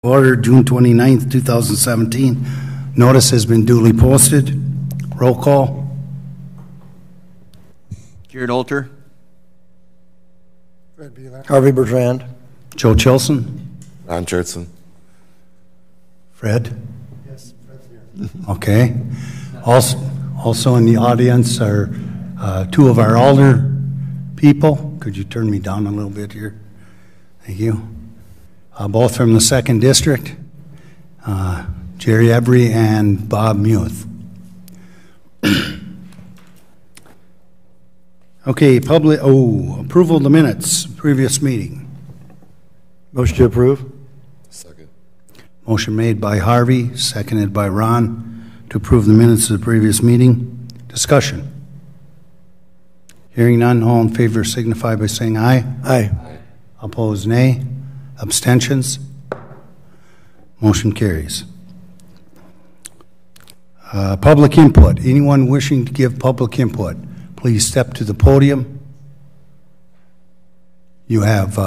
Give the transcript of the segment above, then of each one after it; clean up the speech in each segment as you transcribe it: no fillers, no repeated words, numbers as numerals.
Order June 29th, 2017. Notice has been duly posted. Roll call. Jared Alter. Fred Beeler. Harvey Bertrand. Joe Chilson. Ron Chertson. Fred. Yes, Fred's here. Okay. Also in the audience are two of our alder people. Could you turn me down a little bit here? Thank you. Both from the 2nd District, Jerry Embry and Bob Muth. Okay, approval of the minutes, previous meeting. Motion to approve. Second. Motion made by Harvey, seconded by Ron, to approve the minutes of the previous meeting. Discussion. Hearing none, all in favor signify by saying aye. Aye. Opposed, nay. Abstentions? Motion carries. Public input. Anyone wishing to give public input, please step to the podium. You have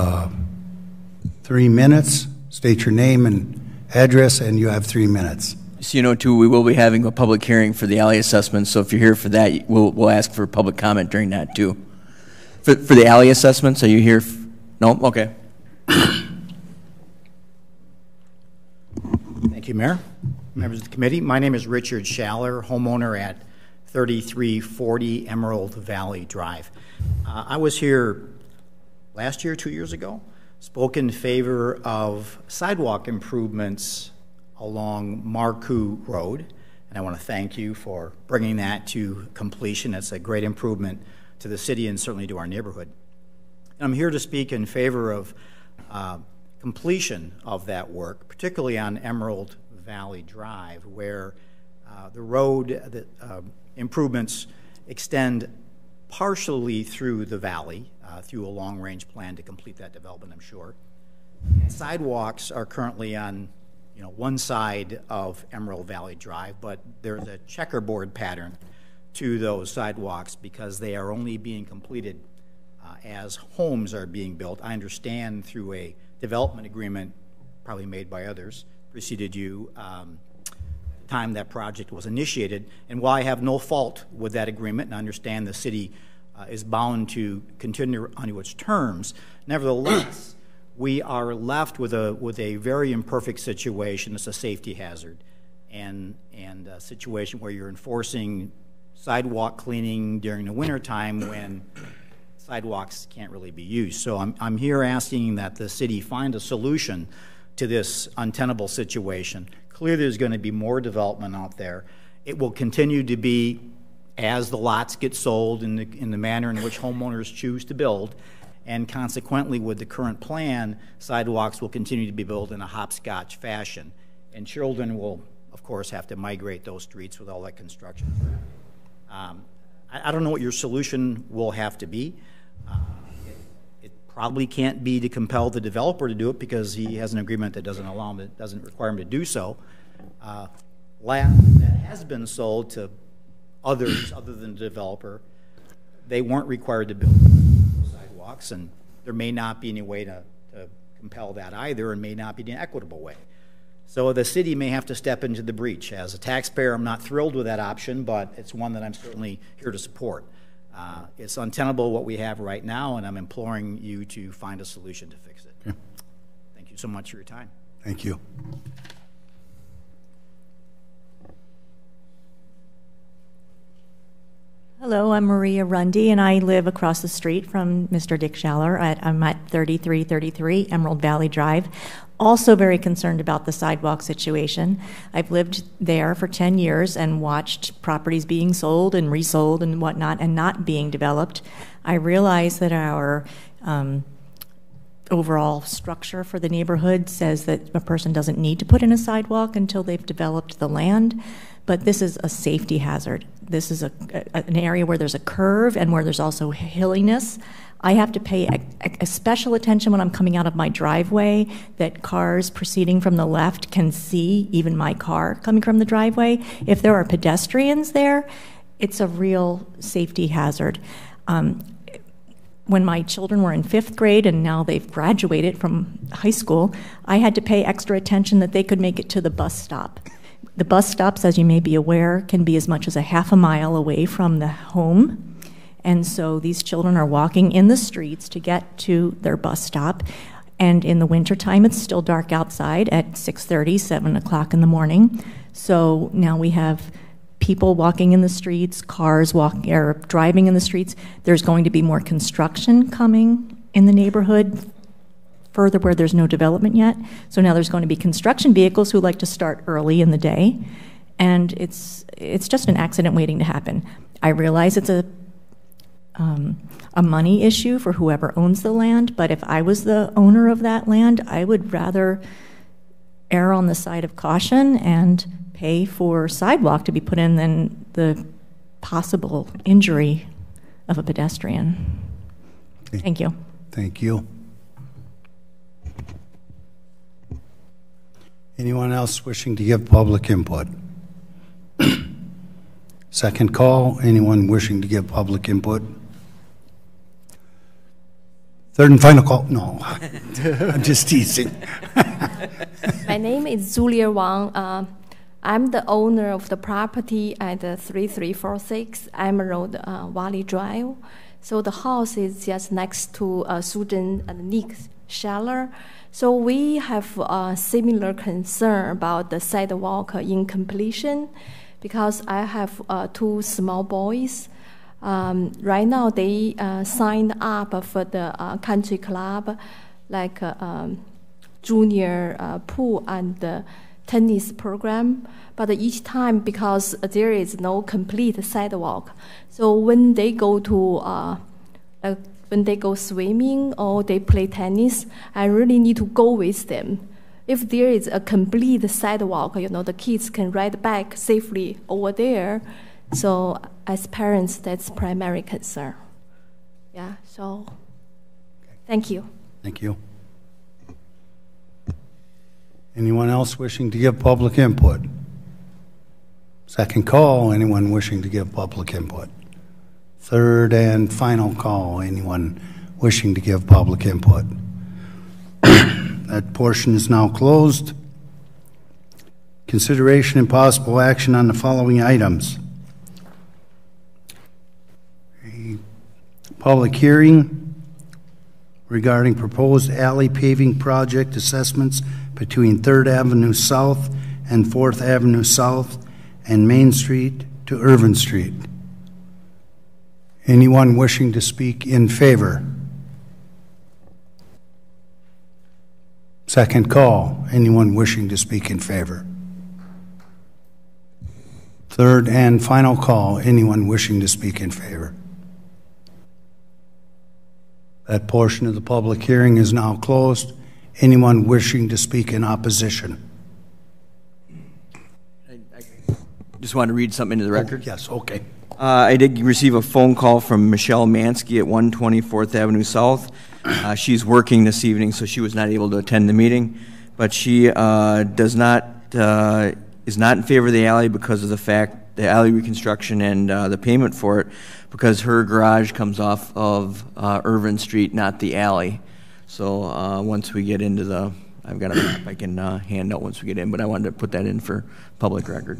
3 minutes. State your name and address, and you have 3 minutes. So you know, too, we will be having a public hearing for the alley assessment, so if you're here for that, we'll ask for public comment during that, too. For the alley assessments, are you here? No? Okay. Thank you, Mayor. Members of the committee, my name is Richard Schaller, homeowner at 3340 Emerald Valley Drive. I was here last year, 2 years ago, spoke in favor of sidewalk improvements along Marcoux Road, and I want to thank you for bringing that to completion. It's a great improvement to the city and certainly to our neighborhood. And I'm here to speak in favor of completion of that work, particularly on Emerald Valley Drive, where the road improvements extend partially through the valley, through a long-range plan to complete that development, I'm sure. Sidewalks are currently on one side of Emerald Valley Drive, but there's a checkerboard pattern to those sidewalks because they are only being completed as homes are being built. I understand through a development agreement, probably made by others, preceded you, time that project was initiated. And while I have no fault with that agreement and I understand the city is bound to continue on its terms, nevertheless, we are left with a very imperfect situation. It's a safety hazard and a situation where you're enforcing sidewalk cleaning during the wintertime when sidewalks can't really be used. So I'm here asking that the city find a solution to this untenable situation. Clearly there's going to be more development out there. It will continue to be as the lots get sold in the manner in which homeowners choose to build, and consequently with the current plan, sidewalks will continue to be built in a hopscotch fashion. And children will, of course, have to migrate those streets with all that construction. I don't know what your solution will have to be. It probably can't be to compel the developer to do it because he has an agreement that doesn't allow him, doesn't require him to do so. Land that has been sold to others other than the developer, they weren't required to build sidewalks, and there may not be any way to compel that either, and may not be an equitable way. So the city may have to step into the breach. As a taxpayer, I'm not thrilled with that option, but it's one that I'm certainly here to support. It's untenable what we have right now, and I'm imploring you to find a solution to fix it. Okay. Thank you so much for your time. Thank you. Hello, I'm Maria Rundy, and I live across the street from Mr. Dick Schaller. I'm at 3333 Emerald Valley Drive. Also very concerned about the sidewalk situation. I've lived there for 10 years and watched properties being sold and resold and whatnot and not being developed. I realize that our overall structure for the neighborhood says that a person doesn't need to put in a sidewalk until they've developed the land, but this is a safety hazard. This is an area where there's a curve and where there's also hilliness. I have to pay a special attention when I'm coming out of my driveway that cars proceeding from the left can see even my car coming from the driveway. If there are pedestrians there, it's a real safety hazard. when my children were in 5th grade and now they've graduated from high school, I had to pay extra attention that they could make it to the bus stop. The bus stops, as you may be aware, can be as much as a half a mile away from the home. And so these children are walking in the streets to get to their bus stop. And in the wintertime, it's still dark outside at 6:30, 7 o'clock in the morning. So now we have people walking in the streets, cars walking or driving in the streets. There's going to be more construction coming in the neighborhood, further where there's no development yet. So now there's going to be construction vehicles who like to start early in the day. And it's just an accident waiting to happen. I realize it's a money issue for whoever owns the land, but if I was the owner of that land, I would rather err on the side of caution and pay for sidewalk to be put in than the possible injury of a pedestrian. Thank you. Thank you. Anyone else wishing to give public input? Second call, anyone wishing to give public input? Third and final call? No, I'm just teasing. My name is Julia Wang. I'm the owner of the property at 3346 Emerald Valley Drive. So the house is just next to Susan and Nick Scheller. So we have a similar concern about the sidewalk incompletion because I have 2 small boys. Right now, they signed up for the country club, like junior pool and tennis program. But each time, because there is no complete sidewalk, so when they go to when they go swimming or they play tennis, I really need to go with them. If there is a complete sidewalk, the kids can ride back safely over there. So as parents, that's primary concern. Yeah, so thank you. Thank you. Anyone else wishing to give public input? Second call, anyone wishing to give public input? Third and final call, anyone wishing to give public input? That portion is now closed. Consideration and possible action on the following items. A public hearing regarding proposed alley paving project assessments between 3rd Avenue South and 4th Avenue South and Main Street to Irvin Street. Anyone wishing to speak in favor? Second call, anyone wishing to speak in favor? Third and final call, anyone wishing to speak in favor? That portion of the public hearing is now closed. Anyone wishing to speak in opposition? I just want to read something into the record. Yes, okay. I did receive a phone call from Michelle Mansky at 124th Avenue South. She's working this evening, so she was not able to attend the meeting. But she is not in favor of the alley because of the fact the alley reconstruction and the payment for it, because her garage comes off of Irvin Street, not the alley. So once we get into the, I've got a map I can hand out once we get in, but I wanted to put that in for public record.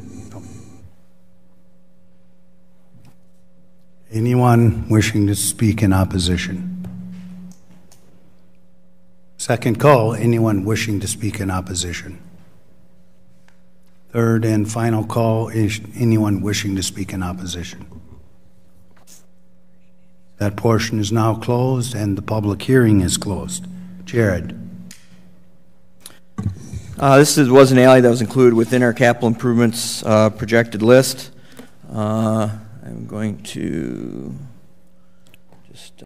Anyone wishing to speak in opposition? Second call, anyone wishing to speak in opposition? Third and final call, is anyone wishing to speak in opposition? That portion is now closed and the public hearing is closed. Jared. This was an alley that was included within our capital improvements projected list. I'm going to just